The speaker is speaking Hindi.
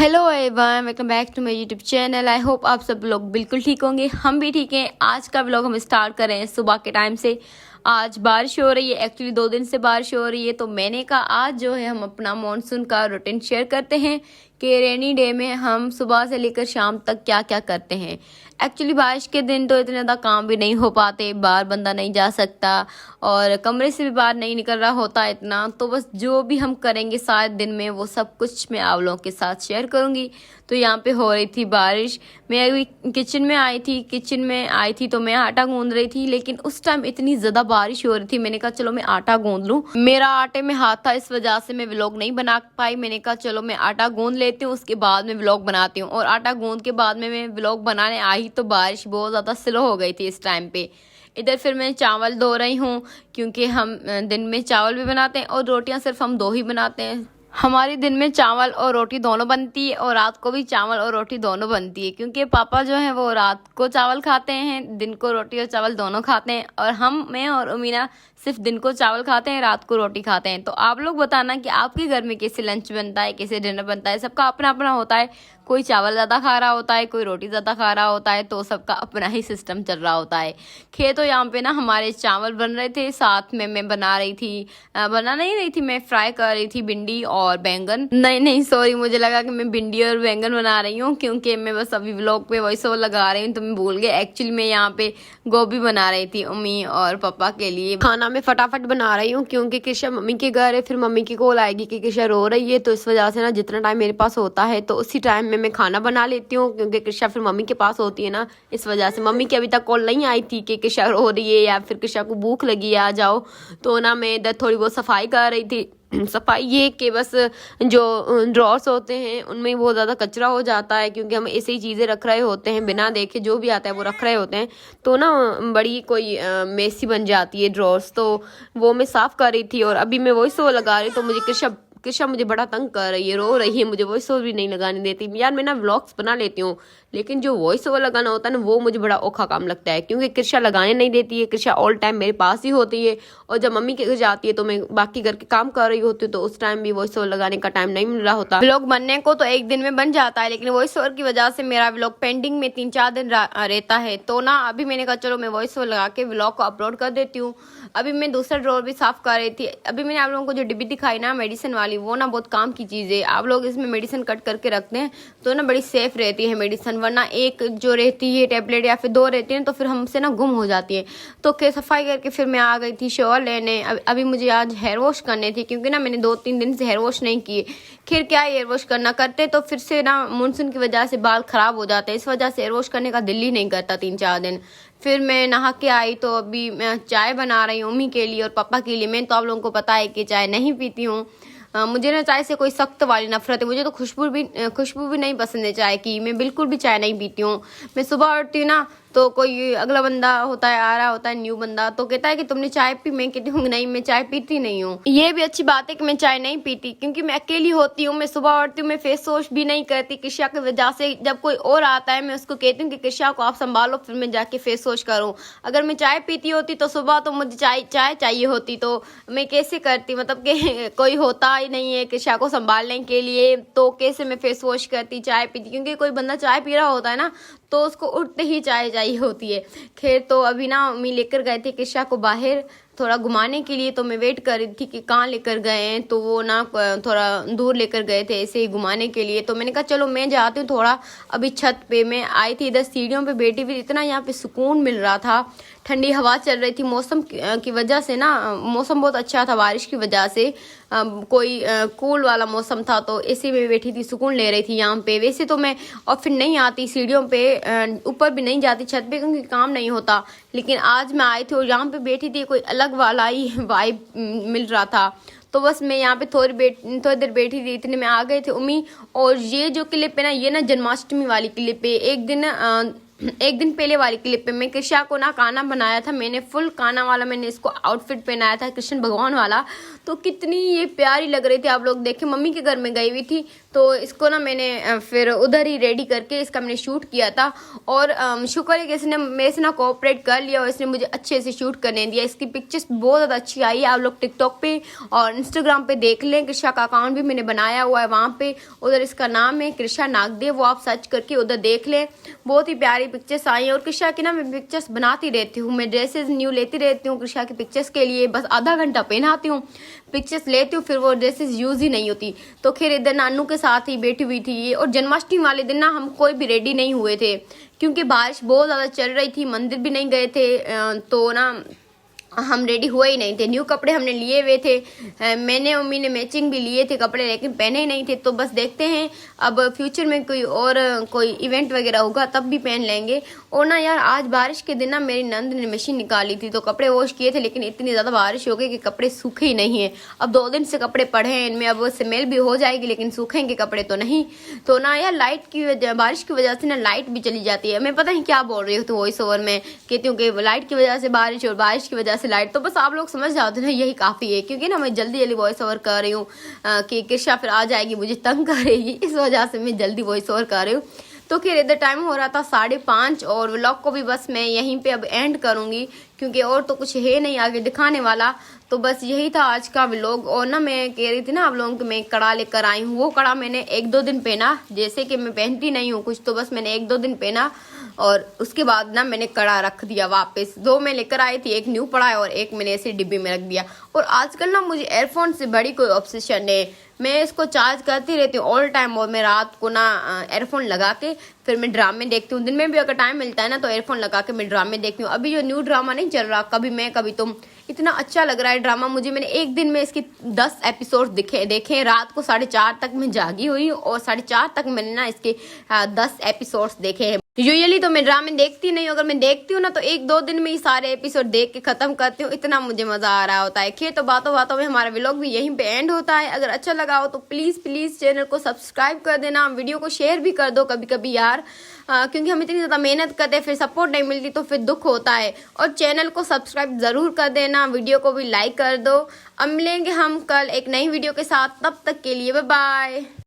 Hello everyone, welcome back to my YouTube channel. I hope आप सब लोग बिल्कुल ठीक होंगे, हम भी ठीक हैं। आज का व्लॉग हम स्टार्ट कर रहे हैं सुबह के टाइम से। आज बारिश हो रही है, एक्चुअली 2 दिन से बारिश हो रही है, तो मैंने कहा आज जो है हम अपना मॉनसून का रूटीन शेयर करते हैं कि रेनी डे में हम सुबह से लेकर शाम तक क्या क्या करते हैं। एक्चुअली बारिश के दिन तो इतने ज़्यादा काम भी नहीं हो पाते, बाहर बंदा नहीं जा सकता और कमरे से भी बाहर नहीं निकल रहा होता इतना, तो बस जो भी हम करेंगे सारे दिन में वो सब कुछ मैं आप लोगों के साथ शेयर करूंगी। तो यहाँ पे हो रही थी बारिश, मैं अभी किचन में आई थी तो मैं आटा गूंद रही थी, लेकिन उस टाइम इतनी ज़्यादा बारिश हो रही थी, मैंने कहा चलो मैं आटा गूंद लूँ। मेरा आटे में हाथ था, इस वजह से मैं व्लॉग नहीं बना पाई। मैंने कहा चलो मैं आटा गूंद लेती हूँ, उसके बाद में व्लॉग बनाती हूँ। और आटा गूंद के बाद में मैं व्लॉग बनाने आई तो बारिश बहुत ज़्यादा स्लो हो गई थी इस टाइम पे। इधर फिर मैं चावल धो रही हूँ, क्योंकि हम दिन में चावल भी बनाते हैं और रोटियां सिर्फ हम 2 ही बनाते हैं। हमारी दिन में चावल और रोटी दोनों बनती है और रात को भी चावल और रोटी दोनों बनती है, क्योंकि पापा जो है वो रात को चावल खाते हैं, दिन को रोटी और चावल दोनों खाते हैं। और मैं और उमीना सिर्फ दिन को चावल खाते हैं, रात को रोटी खाते हैं। तो आप लोग बताना कि आपके घर में कैसे लंच बनता है, कैसे डिनर बनता है। सबका अपना अपना होता है, कोई चावल ज़्यादा खा रहा होता है, कोई रोटी ज़्यादा खा रहा होता है, तो सबका अपना ही सिस्टम चल रहा होता है। तो यहाँ पे ना हमारे चावल बन रहे थे, साथ में मैं बना रही थी, बना नहीं रही थी, मैं फ्राई कर रही थी भिंडी और बैंगन। नहीं सॉरी, मुझे लगा कि मैं भिंडी और बैंगन बना रही हूँ, क्योंकि मैं बस अभी व्लॉग पे वॉइस ओवर लगा रही हूँ तो मैं भूल गई। एक्चुअली मैं यहाँ पे गोभी बना रही थी अम्मी और पापा के लिए। खाना मैं फटाफट बना रही हूँ, क्योंकि किशा मम्मी के घर है, फिर मम्मी की कॉल आएगी कि किशा रो रही है, तो इस वजह से ना जितना टाइम मेरे पास होता है तो उसी टाइम में मैं खाना बना लेती हूँ, क्योंकि किशा फिर मम्मी के पास होती है ना, इस वजह से। मम्मी की अभी तक कॉल नहीं आई थी कि किशा रो रही है या फिर किशा को भूख लगी है आ जाओ, तो ना मैं इधर थोड़ी बहुत सफाई कर रही थी। सफाई ये कि बस जो ड्रॉर्स होते हैं उनमें बहुत ज़्यादा कचरा हो जाता है, क्योंकि हम ऐसी ही चीज़ें रख रहे होते हैं, बिना देखे जो भी आता है वो रख रहे होते हैं, तो ना बड़ी कोई मेसी बन जाती है ड्रॉर्स। तो वो मैं साफ़ कर रही थी और अभी मैं वॉइस ओवर लगा रही, तो मुझे कृषा मुझे बड़ा तंग कर रही है, रो रही है, मुझे वॉइस ओवर भी नहीं लगाने देती। यार मैं ना व्लॉग्स बना लेती हूँ, लेकिन जो वॉइस ओवर लगाना होता है ना वो मुझे बड़ा औखा काम लगता है, क्योंकि कृषा लगाने नहीं देती है। कृषा ऑल टाइम मेरे पास ही होती है, और जब मम्मी के घर जाती है तो मैं बाकी घर के काम कर रही होती हूँ, तो उस टाइम भी वॉइस ओवर लगाने का टाइम नहीं मिल रहा होता। व्लॉग बनने को तो एक दिन में बन जाता है, लेकिन वॉइस ओवर की वजह से मेरा व्लॉग पेंडिंग में 3-4 दिन रहता है। तो ना अभी मैंने कहा चलो मैं वॉइस ओवर लगा के व्लॉग को अपलोड कर देती हूँ। अभी मैं दूसरा ड्रॉर भी साफ कर रही थी। अभी मैंने आप लोगों को जो डिब्बी दिखाई ना मेडिसिन वाली, वो ना बहुत काम की चीज़ है। आप लोग इसमें मेडिसिन कट करके रखते हैं तो ना बड़ी सेफ रहती है मेडिसिन, वरना एक जो रहती है टेबलेट या फिर 2 रहती हैं तो फिर हमसे ना गुम हो जाती है। तो सफाई करके फिर मैं आ गई थी शॉवर लेने। अभी मुझे आज हेयर वॉश करने थी, क्योंकि ना मैंने 2-3 दिन से हेयर वॉश नहीं किए। खैर क्या हेयर वॉश करना, करते तो फिर से ना मानसून की वजह से बाल खराब हो जाते हैं, इस वजह से हेयर वॉश करने का दिल ही नहीं करता 3-4 दिन। फिर मैं नहा के आई तो अभी मैं चाय बना रही हूँ मम्मी के लिए और पापा के लिए। मैं तो आप लोगों को पता है कि चाय नहीं पीती हूँ। मुझे ना चाय से कोई सख्त वाली नफरत है, मुझे तो खुशबू भी नहीं पसंद है चाय की। मैं बिल्कुल भी चाय नहीं पीती हूँ। मैं सुबह उठती हूँ ना तो कोई अगला बंदा होता है, आ रहा होता है न्यू बंदा, तो कहता है कि तुमने चाय पी। मैं कहती हूँ नहीं, मैं चाय पीती नहीं हूँ। ये भी अच्छी बात है कि मैं चाय नहीं पीती, क्योंकि मैं अकेली होती हूँ। मैं सुबह उठती हूँ, मैं फेस वॉश भी नहीं करती किशा की वजह से। जब कोई और आता है मैं उसको कहती हूँ कि किशा को आप संभालो, फिर मैं जाके फेस वॉश करूँ। अगर मैं चाय पीती होती तो सुबह तो मुझे चाय चाहिए होती, तो मैं कैसे करती, मतलब कि कोई होता ही नहीं है किशा को संभालने के लिए, तो कैसे मैं फेस वॉश करती, चाय पीती। क्योंकि कोई बंदा चाय पी रहा होता है ना तो उसको उठते ही चाय चाहिए होती है। खैर तो अभी ना मम्मी लेकर गए थे किशा को बाहर थोड़ा घुमाने के लिए, तो मैं वेट कर रही थी कि कहाँ लेकर गए हैं। तो वो ना थोड़ा दूर लेकर गए थे ऐसे ही घुमाने के लिए, तो मैंने कहा चलो मैं जाती हूँ थोड़ा। अभी छत पे मैं आई थी, इधर सीढ़ियों पे बैठी हुई, इतना यहाँ पे सुकून मिल रहा था, ठंडी हवा चल रही थी। मौसम की वजह से ना मौसम बहुत अच्छा था, बारिश की वजह से कोई कूल वाला मौसम था, तो ऐसे में बैठी थी, सुकून ले रही थी यहाँ पे। वैसे तो मैं और फिर नहीं आती सीढ़ियों पे, ऊपर भी नहीं जाती छत पे, क्योंकि काम नहीं होता। लेकिन आज मैं आई थी और यहाँ पे बैठी थी, कोई अलग वाला ही वाइब मिल रहा था। तो बस मैं यहाँ पे थोड़ी देर बैठी थी, इतने में आ गए थे उम्मी। और ये जो क्लिप है ना, ये ना जन्माष्टमी वाली क्लिप है। एक दिन एक दिन पहले वाली क्लिप पे मैं कृषा को ना काना बनाया था, मैंने फुल काना वाला मैंने इसको आउटफिट पहनाया था कृष्ण भगवान वाला, तो कितनी ये प्यारी लग रही थी। आप लोग देखें, मम्मी के घर में गई हुई थी तो इसको ना मैंने फिर उधर ही रेडी करके इसका मैंने शूट किया था। और शुक्र है कि इसने मेरे से ना कोऑपरेट कर लिया और इसने मुझे अच्छे से शूट करने दिया। इसकी पिक्चर्स बहुत ज़्यादा अच्छी आई है। आप लोग टिकटॉक पे और इंस्टाग्राम पे देख लें, कृषा का अकाउंट भी मैंने बनाया हुआ है वहाँ पे, उधर इसका नाम है कृषा नागदेव, वो आप सर्च करके उधर देख लें। बहुत ही प्यारी पिक्चर्स आई हैं। और कृषा की ना मैं पिक्चर्स बनाती रहती हूँ, मैं ड्रेसेस न्यू लेती रहती हूँ कृषा की पिक्चर्स के लिए, बस आधा घंटा पहनाती हूँ, पिक्चर्स लेती हूँ, फिर वो ड्रेसेस यूज ही नहीं होती। तो खैर इधर नानू के साथ ही बैठी हुई थी ये। और जन्माष्टमी वाले दिन ना हम कोई भी रेडी नहीं हुए थे क्योंकि बारिश बहुत ज़्यादा चल रही थी, मंदिर भी नहीं गए थे, तो ना हम रेडी हुए ही नहीं थे। न्यू कपड़े हमने लिए हुए थे, मैंने मम्मी ने मैचिंग भी लिए थे कपड़े, लेकिन पहने ही नहीं थे। तो बस देखते हैं अब फ्यूचर में कोई इवेंट वगैरह होगा तब भी पहन लेंगे। और ना यार आज बारिश के दिन ना मेरी नंद ने मशीन निकाली थी तो कपड़े वॉश किए थे, लेकिन इतनी ज़्यादा बारिश हो गई कि कपड़े सूखे ही नहीं है। अब 2 दिन से कपड़े पड़े हैं, इनमें अब स्मेल भी हो जाएगी लेकिन सूखेंगे कपड़े तो नहीं। तो ना यार लाइट की वजह, बारिश की वजह से ना लाइट भी चली जाती है। मैं पता नहीं क्या बोल रही हूँ तो वॉइस ओवर में कहती हूँ कि लाइट की वजह से बारिश और बारिश की वजह से लाइट, तो बस आप लोग समझ जाते ना, यही काफ़ी है। क्योंकि ना मैं जल्दी जल्दी वॉइस ओवर कर रही हूँ कि कृषा फिर आ जाएगी मुझे तंग करेगी, इस वजह से मैं जल्दी वॉइस ओवर कर रही हूँ। तो फिर इधर टाइम हो रहा था 5:30 और व्लॉग को भी बस मैं यहीं पे अब एंड करूँगी क्योंकि और तो कुछ है नहीं आगे दिखाने वाला। तो बस यही था आज का व्लॉग। और ना मैं कह रही थी ना आप लोगों को मैं कड़ा लेकर आई हूँ, वो कड़ा मैंने 1-2 दिन पहना, जैसे कि मैं पहनती नहीं हूँ कुछ, तो बस मैंने 1-2 दिन पहना और उसके बाद ना मैंने कड़ा रख दिया वापस। 2 मैं लेकर आई थी, एक न्यू पड़ा है और एक मैंने ऐसे डिब्बी में रख दिया। और आजकल ना मुझे एयरफोन से बड़ी कोई ऑब्सेशन है, मैं इसको चार्ज करती रहती हूँ ऑल टाइम। और मैं रात को ना एयरफोन लगा के फिर मैं ड्रामे देखती हूँ, दिन में भी अगर टाइम मिलता है ना तो एयरफोन लगा के मैं ड्रामे देखती हूँ। अभी जो न्यू ड्रामा नहीं चल रहा कभी मैं कभी तुम, इतना अच्छा लग रहा है ड्रामा मुझे। मैंने एक दिन में इसके 10 एपिसोड देखे। रात को 4:30 तक मैं जागी हुई और 4:30 तक मैंने ना इसके 10 एपिसोड्स देखे हैं। यूजुअली तो मैं ड्रामे देखती नहीं हूँ, अगर मैं देखती हूँ ना तो 1-2 दिन में ही सारे एपिसोड देख के खत्म करती हूँ, इतना मुझे मजा आ रहा होता है। खैर तो बातों बातों में हमारा व्लॉग भी यहीं पे एंड होता है। अगर अच्छा लगा हो तो प्लीज चैनल को सब्सक्राइब कर देना, वीडियो को शेयर भी कर दो कभी कभी यार, क्योंकि हम इतनी ज़्यादा मेहनत करते हैं फिर सपोर्ट नहीं मिलती तो फिर दुख होता है। और चैनल को सब्सक्राइब ज़रूर कर देना, वीडियो को भी लाइक कर दो। अब मिलेंगे हम कल एक नई वीडियो के साथ, तब तक के लिए बाय बाय।